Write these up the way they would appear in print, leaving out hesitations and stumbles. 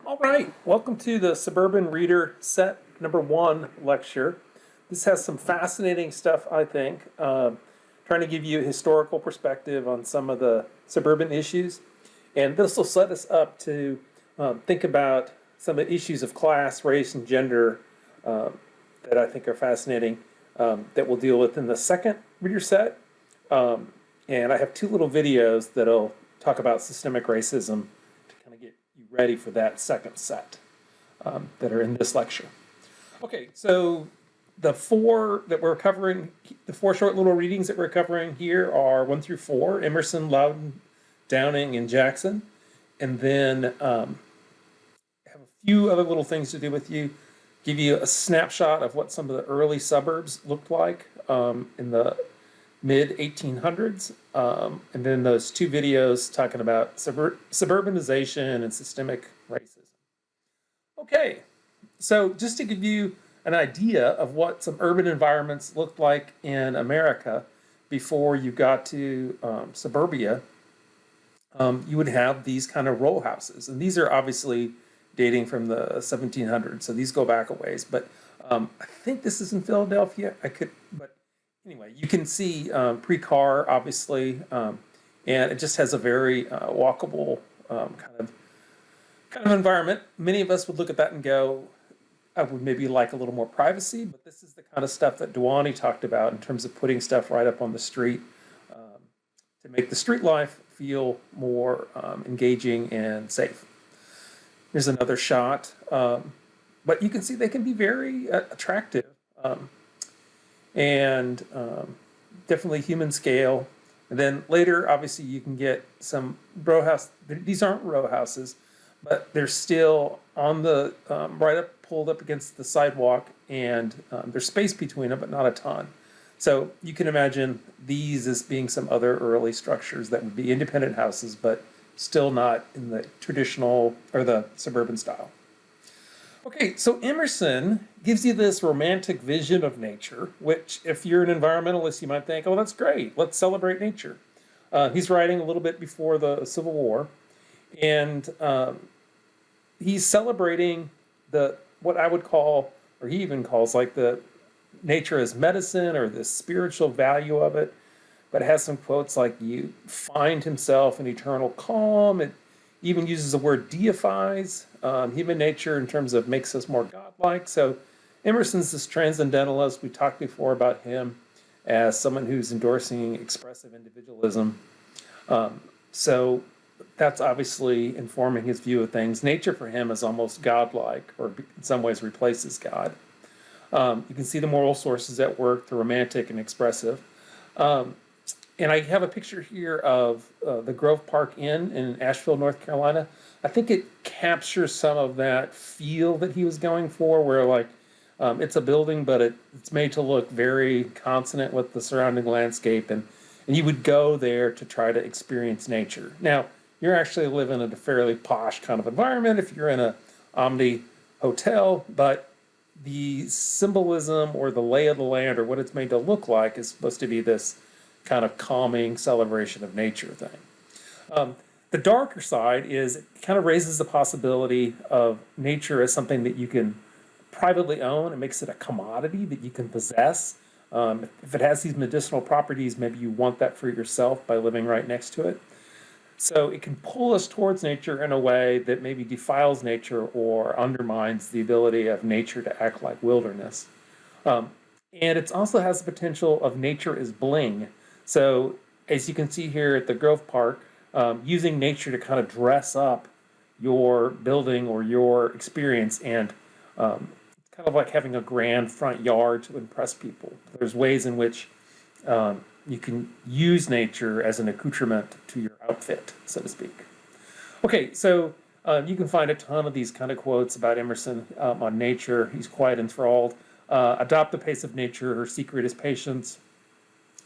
All right, welcome to the Suburban Reader set number 1 lecture. This has some fascinating stuff, I think, trying to give you a historical perspective on some of the suburban issues. And this will set us up to think about some of the issues of class, race, and gender that I think are fascinating that we'll deal with in the second reader set. And I have 2 little videos that'll talk about systemic racism to kind of get you ready for that second set that are in this lecture. Okay, so the 4 that we're covering, the 4 short little readings that we're covering here are 1 through 4, Emerson, Loudon, Downing, and Jackson. And then have a few other little things to do with you, give you a snapshot of what some of the early suburbs looked like in the mid-1800s, and then those 2 videos talking about suburbanization and systemic racism. Okay, so just to give you an idea of what some urban environments looked like in America before you got to suburbia, you would have these kind of row houses, and these are obviously dating from the 1700s, so these go back a ways, but I think this is in Philadelphia. But anyway, you can see pre-car, obviously, and it just has a very walkable kind of environment. Many of us would look at that and go, I would maybe like a little more privacy, but this is the kind of stuff that Llewellyn talked about in terms of putting stuff right up on the street to make the street life feel more engaging and safe. Here's another shot, but you can see they can be very attractive. And definitely human scale. And then later, obviously, you can get some row house. These aren't row houses, but they're still on the right up, pulled up against the sidewalk, and there's space between them, but not a ton. So you can imagine these as being some other early structures that would be independent houses, but still not in the traditional or the suburban style. Okay, so Emerson gives you this romantic vision of nature, which if you're an environmentalist, you might think, oh, that's great, let's celebrate nature. He's writing a little bit before the Civil War, and he's celebrating what I would call, or he even calls, like the nature as medicine or the spiritual value of it, but it has some quotes like, you find himself in eternal calm. It even uses the word deifies human nature in terms of makes us more godlike. So Emerson's this transcendentalist. We talked before about him as someone who's endorsing expressive individualism. So that's obviously informing his view of things. Nature for him is almost godlike, or in some ways replaces God. You can see the moral sources at work, the romantic and expressive. And I have a picture here of the Grove Park Inn in Asheville, North Carolina. I think it captures some of that feel that he was going for, where like it's a building, but it's made to look very consonant with the surrounding landscape, and you would go there to try to experience nature. Now, you're actually living in a fairly posh kind of environment if you're in a Omni hotel, but the symbolism or the lay of the land or what it's made to look like is supposed to be this kind of calming celebration of nature thing. The darker side is it kind of raises the possibility of nature as something that you can privately own. It makes it a commodity that you can possess. If it has these medicinal properties, maybe you want that for yourself by living right next to it. So it can pull us towards nature in a way that maybe defiles nature or undermines the ability of nature to act like wilderness. And it also has the potential of nature as bling. So as you can see here at the Grove Park, using nature to kind of dress up your building or your experience, and it's kind of like having a grand front yard to impress people. There's ways in which you can use nature as an accoutrement to your outfit, so to speak. Okay, so you can find a ton of these kind of quotes about Emerson on nature. He's quite enthralled. Adopt the pace of nature, her secret is patience.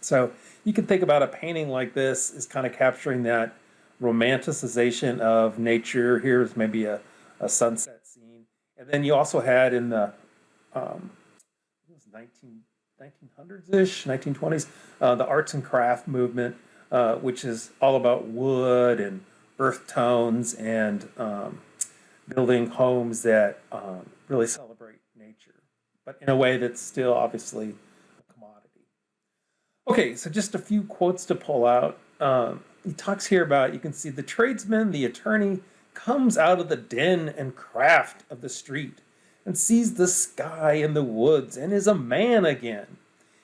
So you can think about a painting like this as kind of capturing that romanticization of nature. Here's maybe a sunset scene. And then you also had in the 1900s-ish, 1920s, the arts and craft movement, which is all about wood and earth tones and building homes that really celebrate nature, but in a way that's still obviously a commodity. Okay, so just a few quotes to pull out. He talks here about, you can see, the tradesman, the attorney, comes out of the din and craft of the street and sees the sky and the woods and is a man again.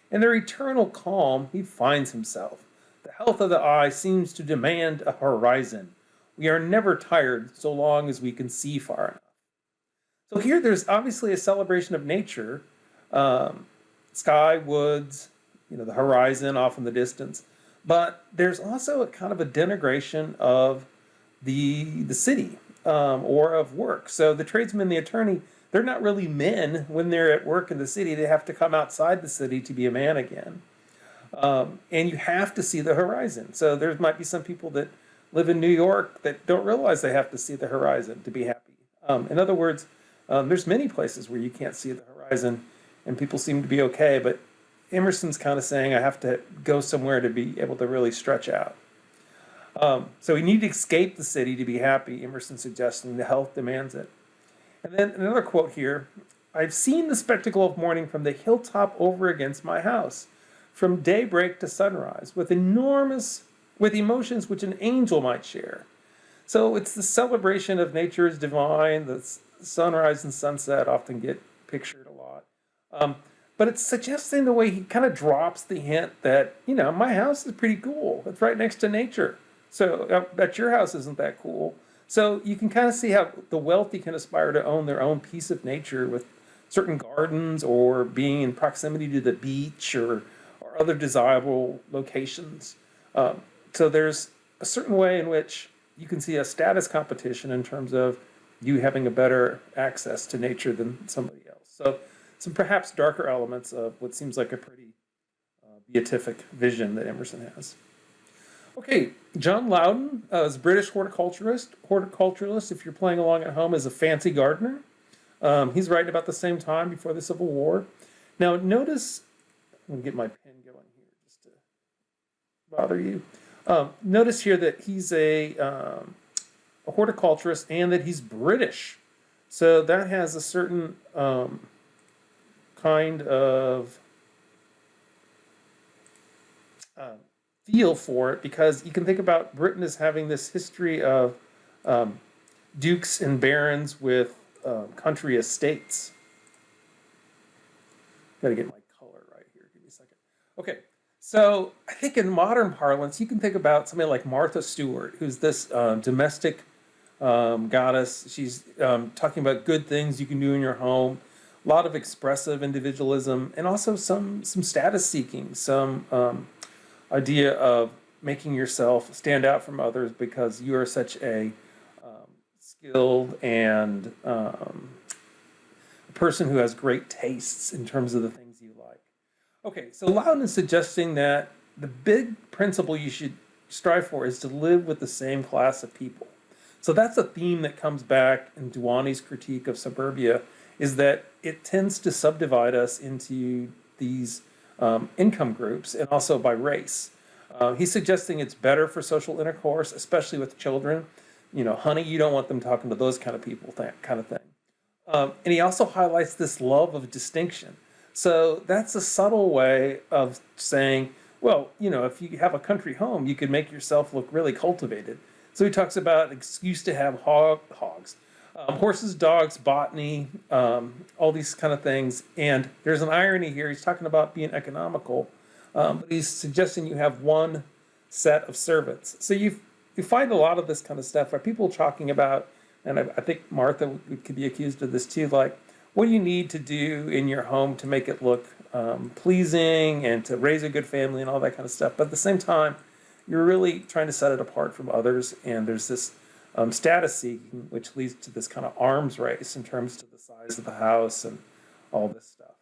In their eternal calm, he finds himself. The health of the eye seems to demand a horizon. We are never tired so long as we can see far enough. So here there's obviously a celebration of nature, sky, woods, the horizon off in the distance. But there's also a kind of a denigration of the city or of work. So the tradesman, the attorney, they're not really men when they're at work in the city. They have to come outside the city to be a man again. And you have to see the horizon. So there might be some people that live in New York that don't realize they have to see the horizon to be happy. In other words, there's many places where you can't see the horizon and people seem to be okay, but Emerson's kind of saying I have to go somewhere to be able to really stretch out. So we need to escape the city to be happy, Emerson suggesting the health demands it. And then another quote here, I've seen the spectacle of morning from the hilltop over against my house, from daybreak to sunrise, with emotions which an angel might share. So it's the celebration of nature as divine. The sunrise and sunset often get pictured a lot. But it's suggesting the way he kind of drops the hint that, my house is pretty cool. It's right next to nature. So I bet your house isn't that cool. So you can kind of see how the wealthy can aspire to own their own piece of nature with certain gardens or being in proximity to the beach or other desirable locations. So there's a certain way in which you can see a status competition in terms of you having a better access to nature than somebody else. So some perhaps darker elements of what seems like a pretty beatific vision that Emerson has. Okay, John Loudon is a British horticulturalist. Horticulturalist, if you're playing along at home, is a fancy gardener. He's writing about the same time before the Civil War. Now notice, I'm going to get my pen going here just to bother you. Notice here that he's a horticulturist and that he's British. So that has a certain kind of feel for it, because you can think about Britain as having this history of dukes and barons with country estates. Got to get my color right here. Give me a second. Okay, so I think in modern parlance, you can think about somebody like Martha Stewart, who's this domestic goddess. She's talking about good things you can do in your home, a lot of expressive individualism, and also some status seeking, some idea of making yourself stand out from others because you are such a skilled and a person who has great tastes in terms of the things you like. Okay, so Loudon is suggesting that the big principle you should strive for is to live with the same class of people. So that's a theme that comes back in Duani's critique of suburbia, is that it tends to subdivide us into these income groups and also by race. He's suggesting it's better for social intercourse, especially with children. Honey, you don't want them talking to those kind of people, kind of thing. And he also highlights this love of distinction. So that's a subtle way of saying, well, if you have a country home, you can make yourself look really cultivated. So he talks about an excuse to have hogs. Horses, dogs, botany, all these kind of things. And there's an irony here. He's talking about being economical, but he's suggesting you have one set of servants. So you find a lot of this kind of stuff where people talking about, and I think Martha could be accused of this too, like, what do you need to do in your home to make it look pleasing and to raise a good family and all that kind of stuff. But at the same time, you're really trying to set it apart from others, and there's this status seeking, which leads to this kind of arms race in terms of the size of the house and all this stuff.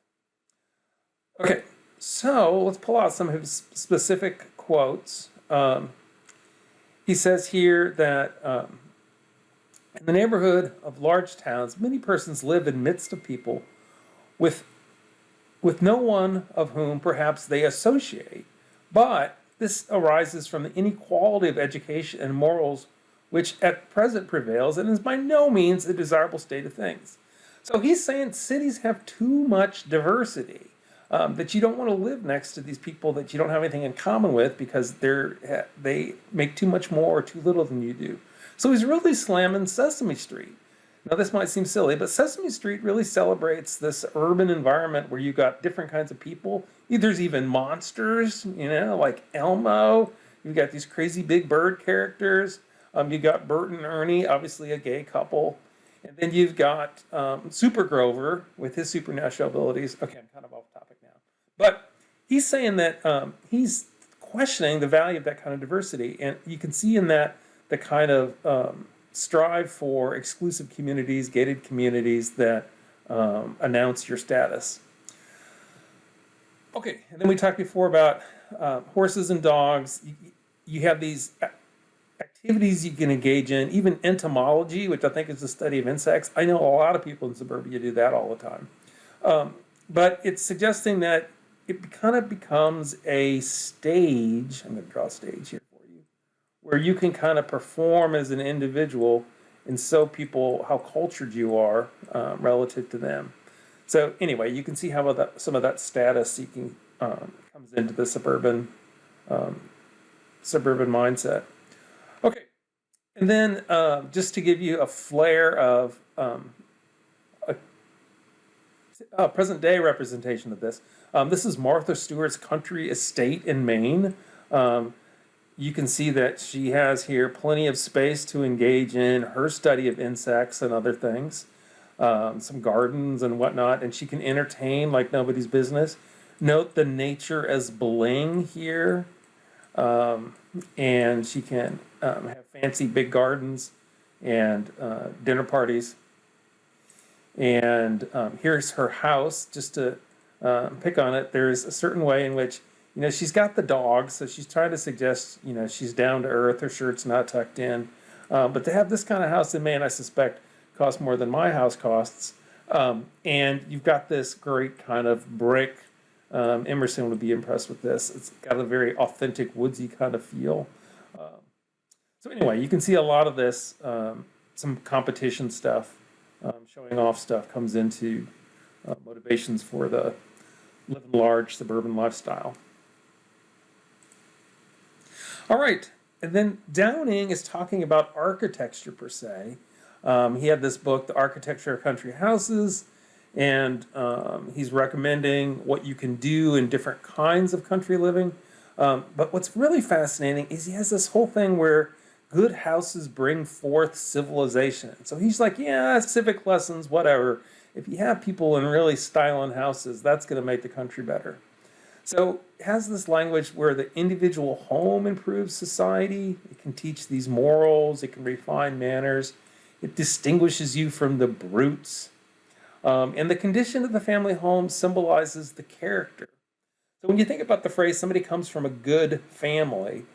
Okay, so let's pull out some of his specific quotes. He says here that in the neighborhood of large towns, many persons live in midst of people with no one of whom perhaps they associate, but this arises from the inequality of education and morals which at present prevails and is by no means a desirable state of things. So he's saying cities have too much diversity, that you don't want to live next to these people that you don't have anything in common with because they make too much more or too little than you do. So he's really slamming Sesame Street. Now this might seem silly, but Sesame Street really celebrates this urban environment where you've got different kinds of people. There's even monsters, like Elmo. You've got these crazy big bird characters. You've got Bert and Ernie, obviously a gay couple. And then you've got Super Grover with his supernatural abilities. Okay, I'm kind of off topic now. But he's saying that he's questioning the value of that kind of diversity. And you can see in that the kind of strive for exclusive communities, gated communities that announce your status. Okay, and then we talked before about horses and dogs. You have these activities you can engage in, even entomology, which I think is the study of insects. I know a lot of people in suburbia do that all the time. But it's suggesting that it kind of becomes a stage. I'm going to draw a stage here for you, where you can kind of perform as an individual and show people how cultured you are relative to them. So anyway, you can see how some of that status seeking comes into the suburban mindset. Okay, and then just to give you a flare of a present day representation of this, this is Martha Stewart's country estate in Maine. You can see that she has here plenty of space to engage in her study of insects and other things, some gardens and whatnot, and she can entertain like nobody's business. Note the nature as bling here, and she can have fancy big gardens and dinner parties. And here's her house, just to pick on it. There's a certain way in which, she's got the dog, so she's trying to suggest, she's down to earth, her shirt's not tucked in. But to have this kind of house in Maine, I suspect, costs more than my house costs. And you've got this great kind of brick. Emerson would be impressed with this. It's got a very authentic, woodsy kind of feel. So anyway, you can see a lot of this, some competition stuff, showing off stuff comes into motivations for the living large suburban lifestyle. All right, and then Downing is talking about architecture per se. He had this book, The Architecture of Country Houses, and he's recommending what you can do in different kinds of country living. But what's really fascinating is he has this whole thing where good houses bring forth civilization. So he's like, yeah, civic lessons, whatever. If you have people in really styling houses, that's going to make the country better. So it has this language where the individual home improves society. It can teach these morals. It can refine manners. It distinguishes you from the brutes. And the condition of the family home symbolizes the character. So when you think about the phrase, somebody comes from a good family,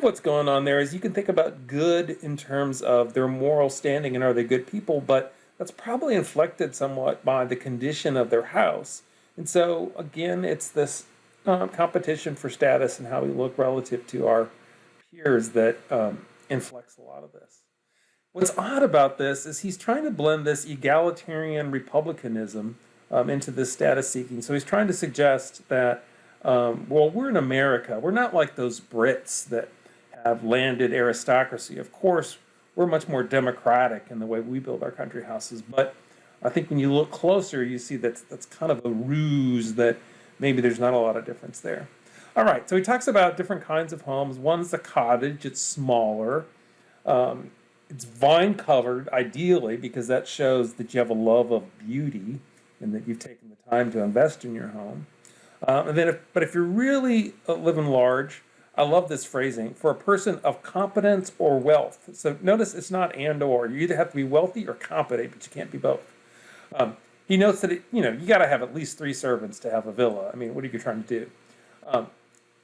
what's going on there is you can think about good in terms of their moral standing and are they good people, but that's probably inflected somewhat by the condition of their house. And so, again, it's this competition for status and how we look relative to our peers that inflects a lot of this. What's odd about this is he's trying to blend this egalitarian republicanism into this status seeking. So he's trying to suggest that, well, we're in America. We're not like those Brits that have landed aristocracy. Of course, we're much more democratic in the way we build our country houses. But I think when you look closer, you see that's kind of a ruse that maybe there's not a lot of difference there. All right, so he talks about different kinds of homes. One's the cottage. It's smaller. It's vine-covered, ideally, because that shows that you have a love of beauty and that you've taken the time to invest in your home. But if you're really living large, I love this phrasing, for a person of competence or wealth. So notice it's not and or. You either have to be wealthy or competent, but you can't be both. He notes that you got to have at least 3 servants to have a villa. I mean, what are you trying to do?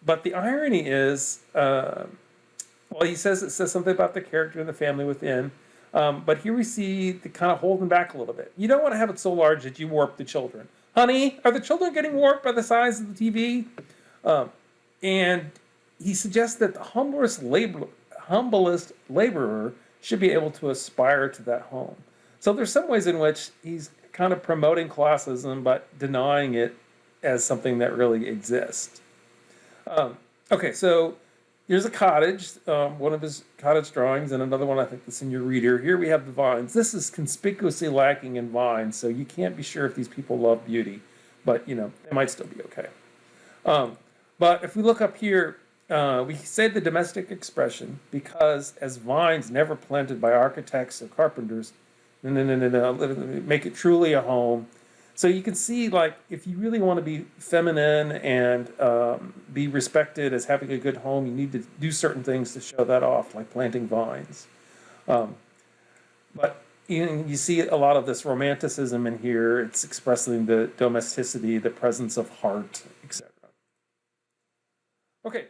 But the irony is, it says something about the character and the family within. But here we see the kind of holding back a little bit. You don't want to have it so large that you warp the children. Honey, are the children getting warped by the size of the TV? And he suggests that the humblest laborer should be able to aspire to that home. So there's some ways in which he's kind of promoting classism, but denying it as something that really exists. Okay, so here's a cottage, one of his cottage drawings, and another one I think that's in your reader. Here we have the vines. This is conspicuously lacking in vines, so you can't be sure if these people love beauty, but you know, it might still be okay. But if we look up here, we say the domestic expression because as vines never planted by architects or carpenters, no, make it truly a home. So you can see, like, if you really want to be feminine and be respected as having a good home, you need to do certain things to show that off, like planting vines. But you see a lot of this romanticism in here. It's expressing the domesticity, the presence of heart, etc. Okay,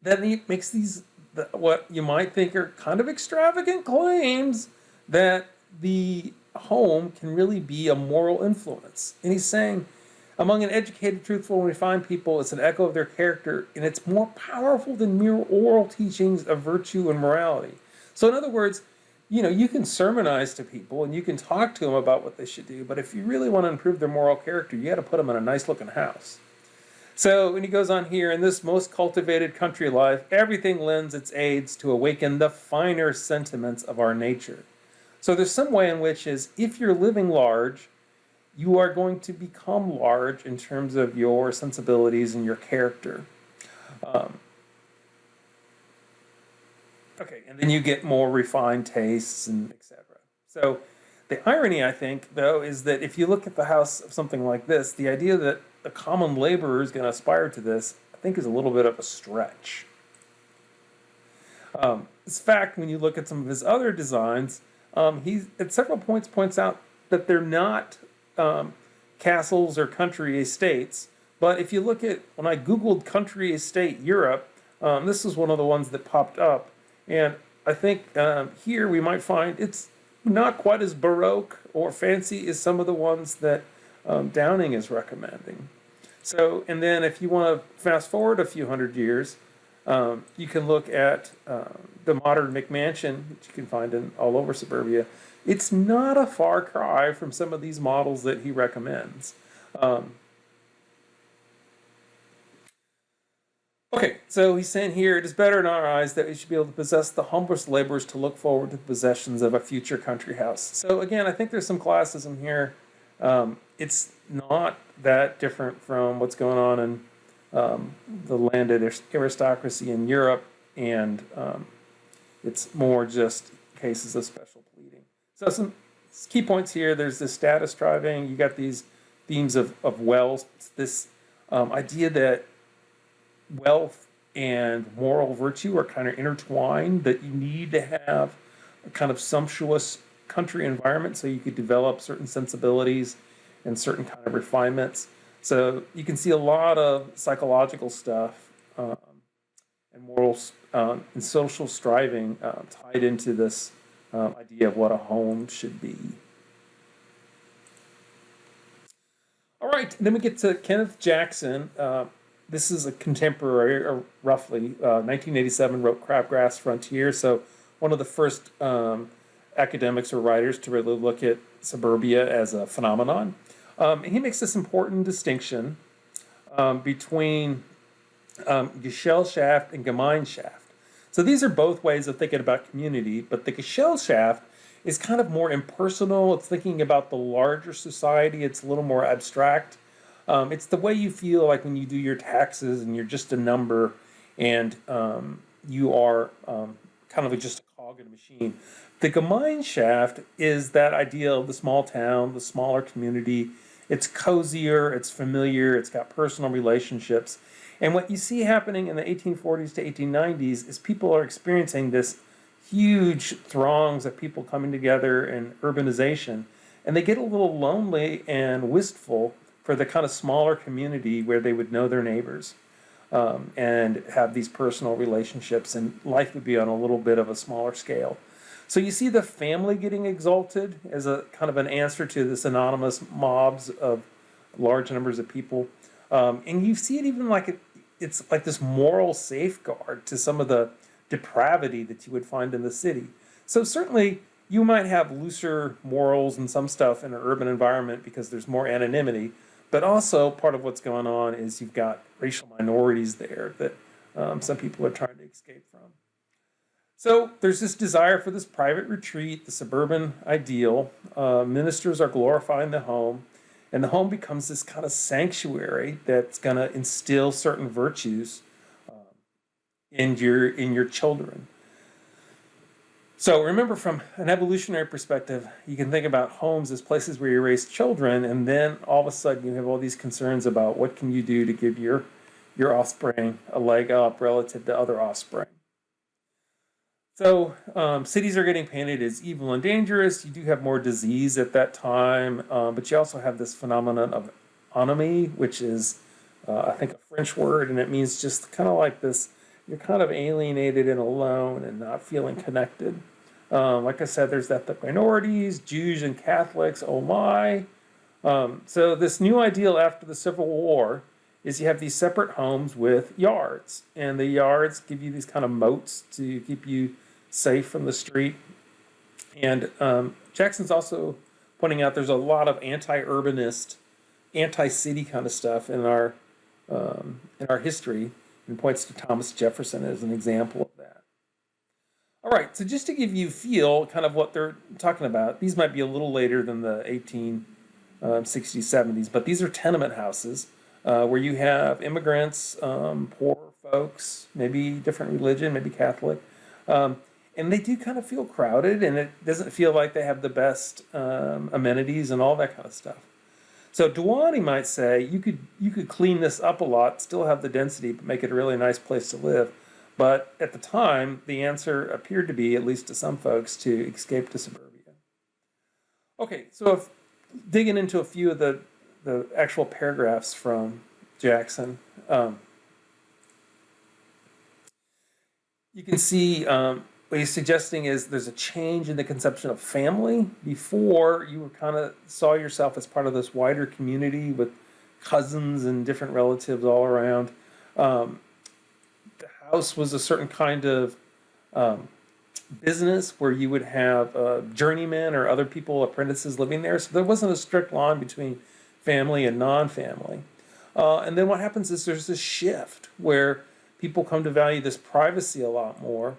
then he makes these, what you might think are kind of extravagant claims that the home can really be a moral influence. And he's saying, among an educated, truthful, and refined people, it's an echo of their character, and it's more powerful than mere oral teachings of virtue and morality. So in other words, you know, you can sermonize to people and you can talk to them about what they should do, but if you really want to improve their moral character, you got to put them in a nice looking house. So when he goes on here, in this most cultivated country life, everything lends its aids to awaken the finer sentiments of our nature. So there's some way in which is, if you're living large, you are going to become large in terms of your sensibilities and your character. Okay, and then you get more refined tastes and etc. So the irony, I think, though, is that if you look at the house of something like this, the idea that a common laborer is going to aspire to this, I think, is a little bit of a stretch. This fact, when you look at some of his other designs, he at several points points out that they're not castles or country estates. But if you look at, when I Googled country estate Europe, this is one of the ones that popped up. And I think here we might find it's not quite as Baroque or fancy as some of the ones that Downing is recommending. So, and then if you want to fast forward a few hundred years, you can look at the modern McMansion, which you can find in all over suburbia. It's not a far cry from some of these models that he recommends. Okay, so he's saying here, it is better in our eyes that we should be able to possess the humblest laborers to look forward to the possessions of a future country house. So again, I think there's some classism here. It's not that different from what's going on in the landed aristocracy in Europe, and it's more just cases of special pleading. So some key points here, there's this status driving, you got these themes of wealth, this idea that wealth and moral virtue are kind of intertwined, that you need to have a kind of sumptuous country environment so you could develop certain sensibilities and certain kind of refinements. So you can see a lot of psychological stuff and moral and social striving tied into this idea of what a home should be. All right, then we get to Kenneth Jackson. This is a contemporary, or roughly, 1987, wrote Crabgrass Frontier, so one of the first academics or writers to really look at suburbia as a phenomenon. And he makes this important distinction between Gesellschaft and Gemeinschaft. So these are both ways of thinking about community, but the Gesellschaft is kind of more impersonal. It's thinking about the larger society. It's a little more abstract. It's the way you feel like when you do your taxes and you're just a number and you are kind of just a cog in a machine. The Gemeinschaft is that idea of the small town, the smaller community. It's cozier, it's familiar, it's got personal relationships. And what you see happening in the 1840s to 1890s is people are experiencing this huge throngs of people coming together in urbanization. And they get a little lonely and wistful for the kind of smaller community where they would know their neighbors and have these personal relationships, and life would be on a little bit of a smaller scale. So you see the family getting exalted as a kind of an answer to this anonymous mobs of large numbers of people. And you see it even like it's like this moral safeguard to some of the depravity that you would find in the city. So certainly you might have looser morals and some stuff in an urban environment because there's more anonymity, but also part of what's going on is you've got racial minorities there that some people are trying to escape from. So there's this desire for this private retreat, the suburban ideal. Ministers are glorifying the home, and the home becomes this kind of sanctuary that's going to instill certain virtues in your children. So remember, from an evolutionary perspective, you can think about homes as places where you raise children, and then all of a sudden you have all these concerns about what can you do to give your offspring a leg up relative to other offspring. So cities are getting painted as evil and dangerous. You do have more disease at that time, but you also have this phenomenon of ennui, which is, I think, a French word, and it means just kind of like this, you're kind of alienated and alone and not feeling connected. Like I said, there's ethnic minorities, Jews and Catholics, oh my. So this new ideal after the Civil War is you have these separate homes with yards, and the yards give you these kind of moats to keep you safe from the street. And Jackson's also pointing out there's a lot of anti-urbanist, anti-city kind of stuff in our history, and points to Thomas Jefferson as an example of that. All right, so just to give you a feel kind of what they're talking about, these might be a little later than the 1860s, 70s, but these are tenement houses where you have immigrants, poor folks, maybe different religion, maybe Catholic, and they do kind of feel crowded, and it doesn't feel like they have the best amenities and all that kind of stuff. So Llewellyn might say you could clean this up a lot, still have the density, but make it a really nice place to live. But at the time, the answer appeared to be, at least to some folks, to escape to suburbia. Okay, so if digging into a few of the actual paragraphs from Jackson, you can see what he's suggesting is there's a change in the conception of family. Before, you were kind of saw yourself as part of this wider community with cousins and different relatives all around. The house was a certain kind of business where you would have journeymen or other people, apprentices living there. So there wasn't a strict line between family and non-family. And then what happens is there's this shift where people come to value this privacy a lot more.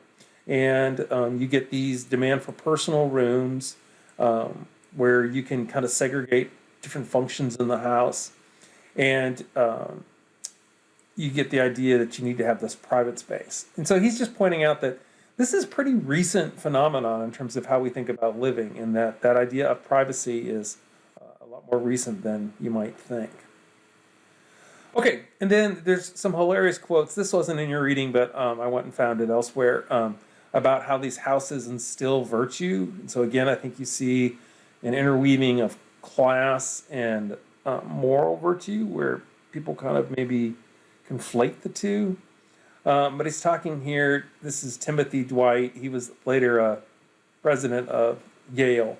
And you get these demand for personal rooms where you can kind of segregate different functions in the house. And you get the idea that you need to have this private space. And so he's just pointing out that this is a pretty recent phenomenon in terms of how we think about living, and that idea of privacy is a lot more recent than you might think. Okay, and then there's some hilarious quotes. This wasn't in your reading, but I went and found it elsewhere, about how these houses instill virtue. And so again, I think you see an interweaving of class and moral virtue, where people kind of maybe conflate the two. But he's talking here, this is Timothy Dwight. He was later president of Yale.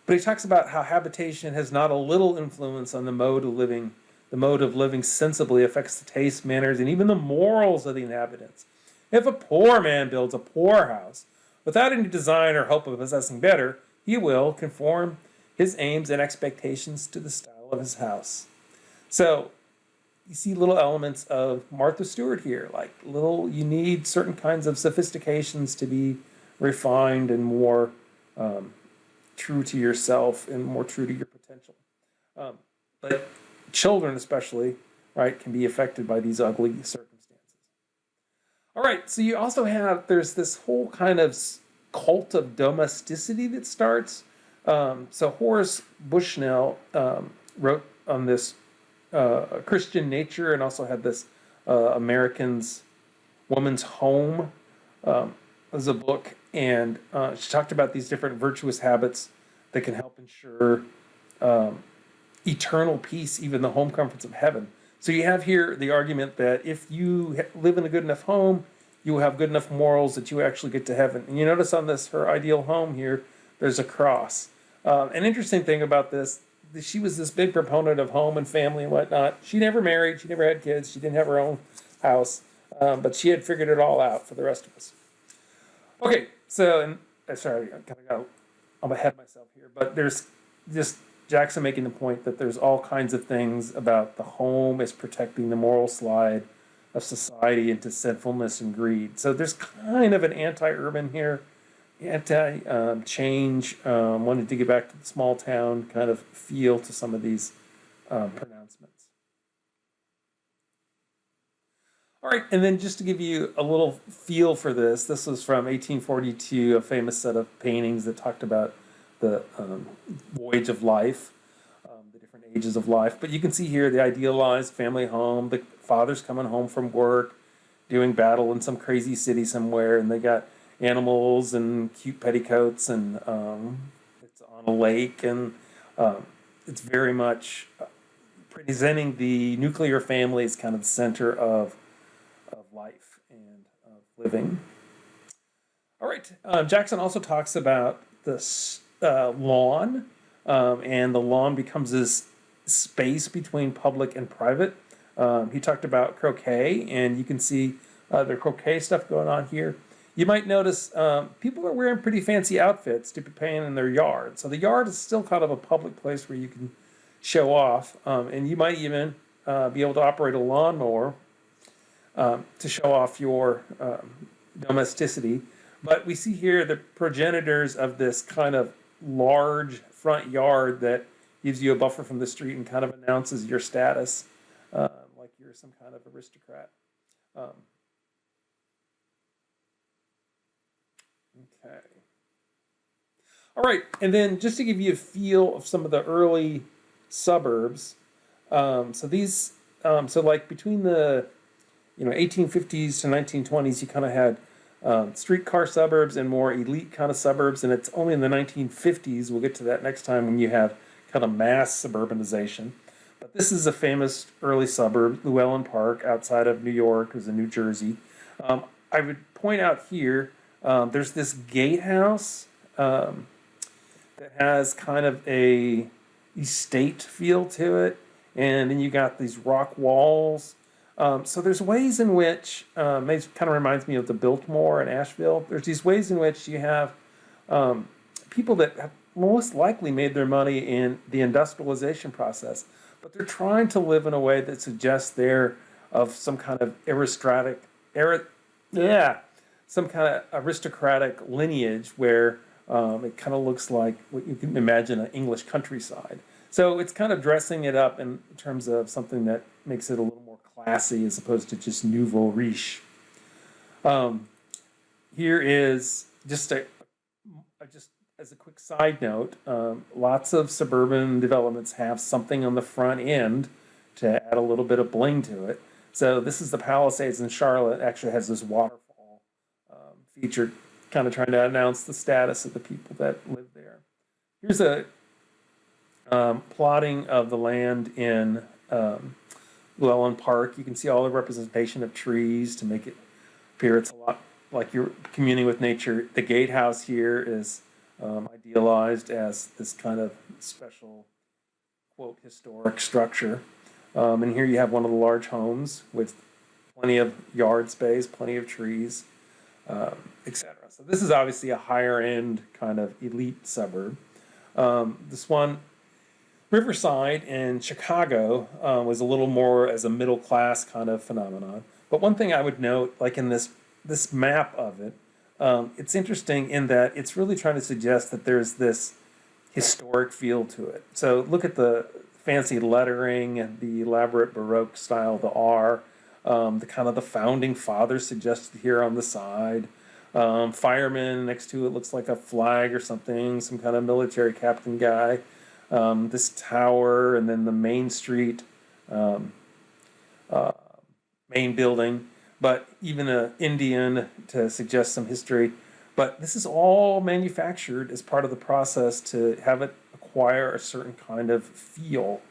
But he talks about how habitation has not a little influence on the mode of living. The mode of living sensibly affects the taste, manners, and even the morals of the inhabitants. If a poor man builds a poor house, without any design or hope of possessing better, he will conform his aims and expectations to the style of his house. So you see little elements of Martha Stewart here, like you need certain kinds of sophistications to be refined and more true to yourself and more true to your potential. But children especially, right, can be affected by these ugly circumstances. All right, so you also have, there's this whole kind of cult of domesticity that starts. So Horace Bushnell wrote on this Christian Nature, and also had this American's Woman's Home as a book, and she talked about these different virtuous habits that can help ensure eternal peace, even the home comforts of heaven. So you have here the argument that if you live in a good enough home, you will have good enough morals that you actually get to heaven. And you notice on this, her ideal home here, there's a cross. An interesting thing about this, she was this big proponent of home and family and whatnot. She never married, she never had kids, she didn't have her own house, but she had figured it all out for the rest of us. Okay, so, and sorry, I kind of got, I'm ahead of myself here, but there's just Jackson making the point that there's all kinds of things about the home as protecting the moral slide of society into sinfulness and greed. So there's kind of an anti-urban here, anti-change, wanted to get back to the small town kind of feel to some of these pronouncements. All right, and then just to give you a little feel for this, this was from 1842, a famous set of paintings that talked about the voyage of life, the different ages of life. But you can see here the idealized family home, the father's coming home from work, doing battle in some crazy city somewhere, and they got animals and cute petticoats, and it's on a lake, and it's very much presenting the nuclear family as kind of the center of life and of living. All right, Jackson also talks about the lawn, and the lawn becomes this space between public and private. He talked about croquet, and you can see the croquet stuff going on here. You might notice people are wearing pretty fancy outfits to be playing in their yard. So the yard is still kind of a public place where you can show off, and you might even be able to operate a lawnmower to show off your domesticity. But we see here the progenitors of this kind of large front yard that gives you a buffer from the street and kind of announces your status, like you're some kind of aristocrat. Okay. All right, and then just to give you a feel of some of the early suburbs, so these, so like between the 1850s to 1920s, you kind of had streetcar suburbs and more elite kind of suburbs, and it's only in the 1950s, we'll get to that next time, when you have kind of mass suburbanization. But this is a famous early suburb, Llewellyn Park, outside of New York, is in New Jersey. I would point out here, there's this gatehouse that has kind of a estate feel to it, and then you got these rock walls. So there's ways in which, it kind of reminds me of the Biltmore in Asheville. There's these ways in which you have people that have most likely made their money in the industrialization process, but they're trying to live in a way that suggests they're of some kind of some kind of aristocratic lineage where it kind of looks like what you can imagine an English countryside. So it's kind of dressing it up in terms of something that makes it a little more classy as opposed to just nouveau riche. Here is just just as a quick side note, lots of suburban developments have something on the front end to add a little bit of bling to it. So this is the Palisades in Charlotte. Actually has this waterfall feature, kind of trying to announce the status of the people that live there. Here's a plotting of the land in Llewellyn Park. You can see all the representation of trees to make it appear it's a lot like you're communing with nature. The gatehouse here is idealized as this kind of special, quote, historic structure. And here you have one of the large homes with plenty of yard space, plenty of trees, etc. So this is obviously a higher end kind of elite suburb. This one, Riverside in Chicago, was a little more as a middle class kind of phenomenon. But one thing I would note, like in this map of it, it's interesting in that it's really trying to suggest that there's this historic feel to it. So look at the fancy lettering and the elaborate Baroque style, the R, the kind of the founding fathers suggested here on the side. Fireman next to it looks like a flag or something, some kind of military captain guy. This tower, and then the Main Street main building, but even an Indian to suggest some history. But this is all manufactured as part of the process to have it acquire a certain kind of feel.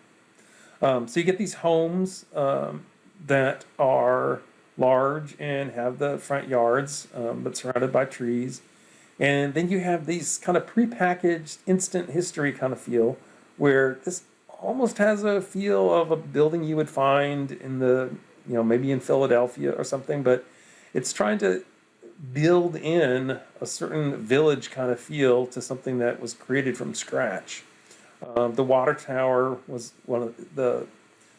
So you get these homes that are large and have the front yards, but surrounded by trees. And then you have these kind of prepackaged instant history kind of feel, where this almost has a feel of a building you would find in the, maybe in Philadelphia or something, but it's trying to build in a certain village kind of feel to something that was created from scratch. The water tower was one of the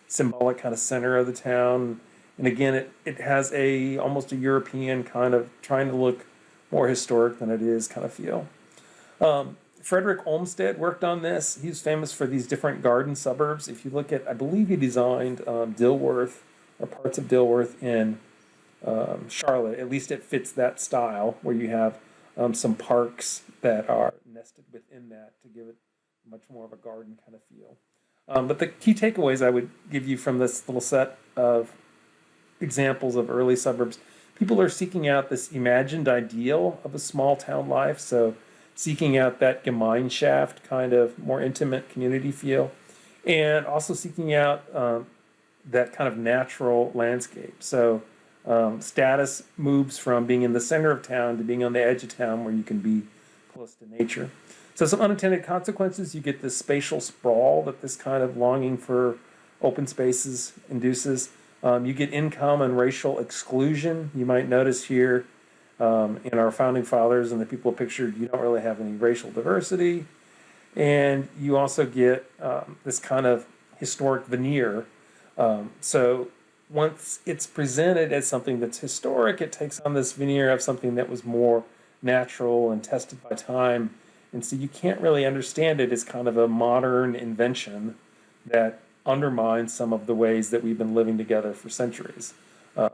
symbolic kind of center of the town. And again, it has almost a European kind of trying to look more historic than it is kind of feel. Frederick Olmsted worked on this. He's famous for these different garden suburbs. If you look at, I believe he designed Dilworth or parts of Dilworth in Charlotte. At least it fits that style where you have some parks that are nested within that to give it much more of a garden kind of feel. But the key takeaways I would give you from this little set of examples of early suburbs, people are seeking out this imagined ideal of a small town life. So seeking out that Gemeinschaft kind of more intimate community feel, and also seeking out that kind of natural landscape. So status moves from being in the center of town to being on the edge of town where you can be close to nature. So some unintended consequences, you get this spatial sprawl that this kind of longing for open spaces induces. You get income and racial exclusion. You might notice here in our founding fathers and the people pictured, you don't really have any racial diversity. And you also get this kind of historic veneer. So once it's presented as something that's historic, it takes on this veneer of something that was more natural and tested by time. And so you can't really understand it as kind of a modern invention that undermines some of the ways that we've been living together for centuries. The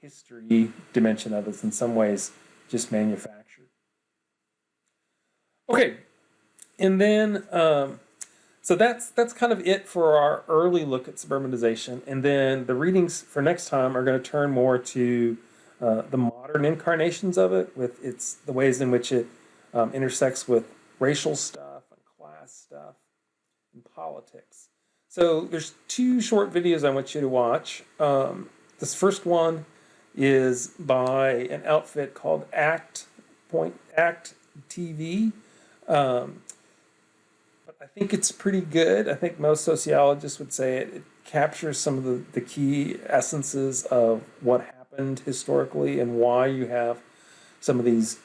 history dimension of it is in some ways just manufactured. Okay, and then so that's kind of it for our early look at suburbanization. And then the readings for next time are going to turn more to the modern incarnations of it, with the ways in which it intersects with racial stuff and class stuff and politics. So there's two short videos I want you to watch. This first one is by an outfit called Act TV. But I think it's pretty good. I think most sociologists would say it captures some of the key essences of what happened historically and why you have some of these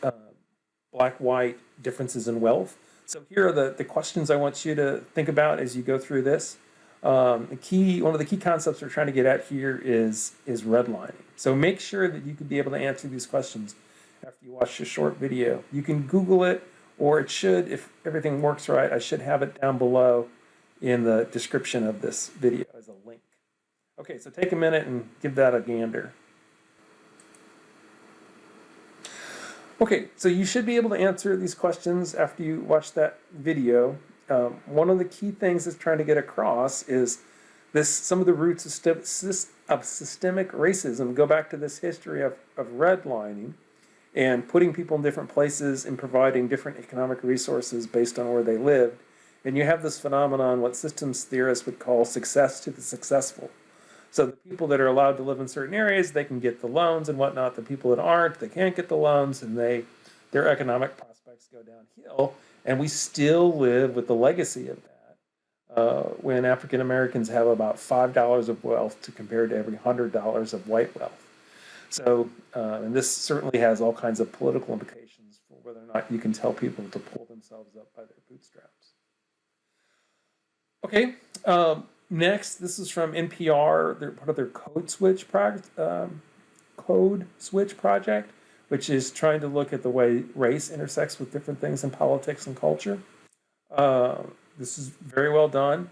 black-white differences in wealth. So here are the questions I want you to think about as you go through this. One of the key concepts we're trying to get at here is redlining. So make sure that you can be able to answer these questions after you watch this short video. You can Google it, or it should, if everything works right, I should have it down below in the description of this video as a link. Okay, so take a minute and give that a gander. Okay, so you should be able to answer these questions after you watch that video. One of the key things it's trying to get across is some of the roots of systemic racism go back to this history of redlining and putting people in different places and providing different economic resources based on where they lived. And you have this phenomenon, what systems theorists would call success to the successful. So the people that are allowed to live in certain areas, they can get the loans and whatnot. The people that aren't, they can't get the loans, and their economic prospects go downhill. And we still live with the legacy of that when African Americans have about $5 of wealth to compare to every $100 of white wealth. So, and this certainly has all kinds of political implications for whether or not you can tell people to pull themselves up by their bootstraps. Okay, next, this is from NPR. They're part of their Code Switch project, which is trying to look at the way race intersects with different things in politics and culture. This is very well done.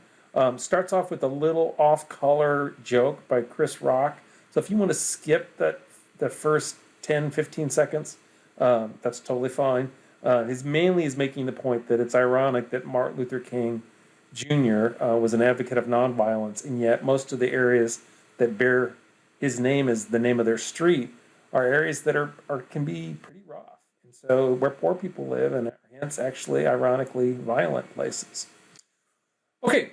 Starts off with a little off-color joke by Chris Rock. So if you want to skip the first 10, 15 seconds, that's totally fine. He's making the point that it's ironic that Martin Luther King Jr. Was an advocate of nonviolence, and yet most of the areas that bear his name as the name of their street are areas that can be pretty rough. And so where poor people live, and hence actually, ironically, violent places. Okay,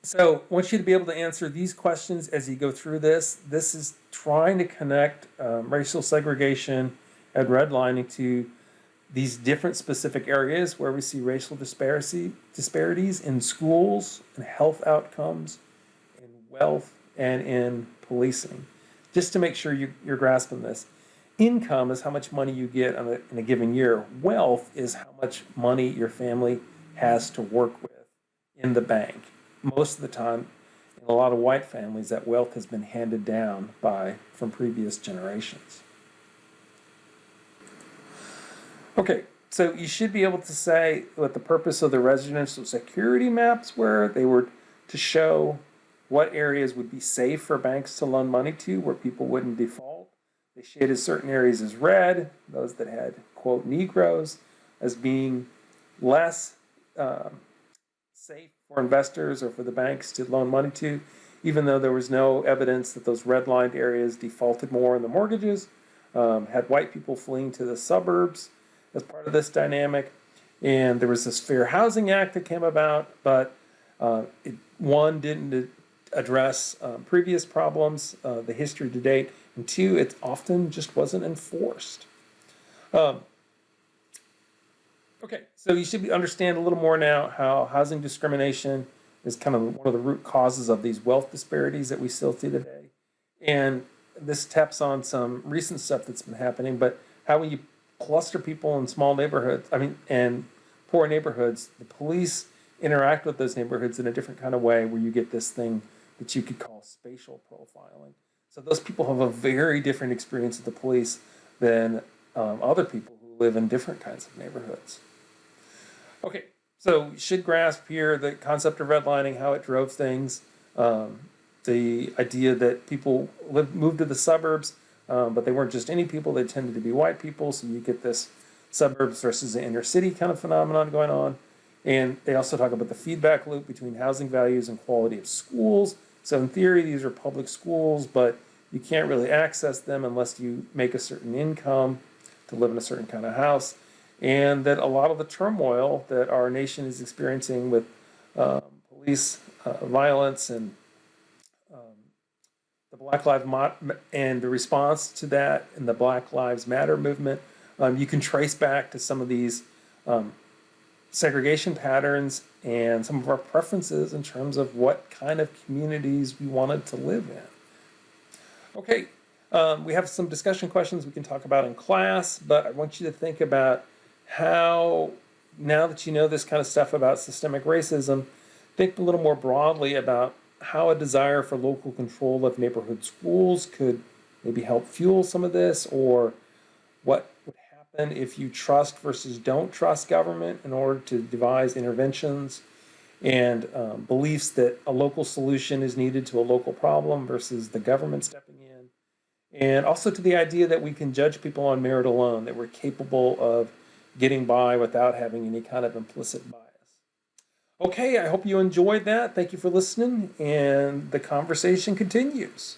so I want you to be able to answer these questions as you go through this. This is trying to connect racial segregation and redlining to these different specific areas where we see racial disparities in schools, in health outcomes, in wealth, and in policing, just to make sure you're grasping this. income is how much money you get in a given year. Wealth is how much money your family has to work with in the bank. Most of the time, in a lot of white families, that wealth has been handed down from previous generations. Okay, so you should be able to say what the purpose of the residential security maps were. They were to show what areas would be safe for banks to loan money to, where people wouldn't default. They shaded certain areas as red, those that had, quote, Negroes, as being less safe for investors or for the banks to loan money to, even though there was no evidence that those redlined areas defaulted more in the mortgages, had white people fleeing to the suburbs as part of this dynamic. And there was this Fair Housing Act that came about, but one, didn't address previous problems, the history to date, and two, it often just wasn't enforced. Okay, so you should understand a little more now how housing discrimination is kind of one of the root causes of these wealth disparities that we still see today. And this taps on some recent stuff that's been happening, but how when you cluster people in small neighborhoods, and poor neighborhoods, the police interact with those neighborhoods in a different kind of way where you get this thing that you could call spatial profiling. So those people have a very different experience with the police than other people who live in different kinds of neighborhoods. Okay, so you should grasp here the concept of redlining, how it drove things, the idea that people moved to the suburbs, but they weren't just any people, they tended to be white people, so you get this suburbs versus the inner city kind of phenomenon going on. And they also talk about the feedback loop between housing values and quality of schools. So in theory, these are public schools, but you can't really access them unless you make a certain income to live in a certain kind of house. And that a lot of the turmoil that our nation is experiencing with police violence and the Black Lives and the response to that in the Black Lives Matter movement, you can trace back to some of these segregation patterns and some of our preferences in terms of what kind of communities we wanted to live in. Okay, we have some discussion questions we can talk about in class, but I want you to think about how, now that you know this kind of stuff about systemic racism, think a little more broadly about how a desire for local control of neighborhood schools could maybe help fuel some of this, or what would happen if you trust versus don't trust government in order to devise interventions, and beliefs that a local solution is needed to a local problem versus the government stepping in. And also to the idea that we can judge people on merit alone, that we're capable of getting by without having any kind of implicit bias. Okay, I hope you enjoyed that. Thank you for listening, and the conversation continues.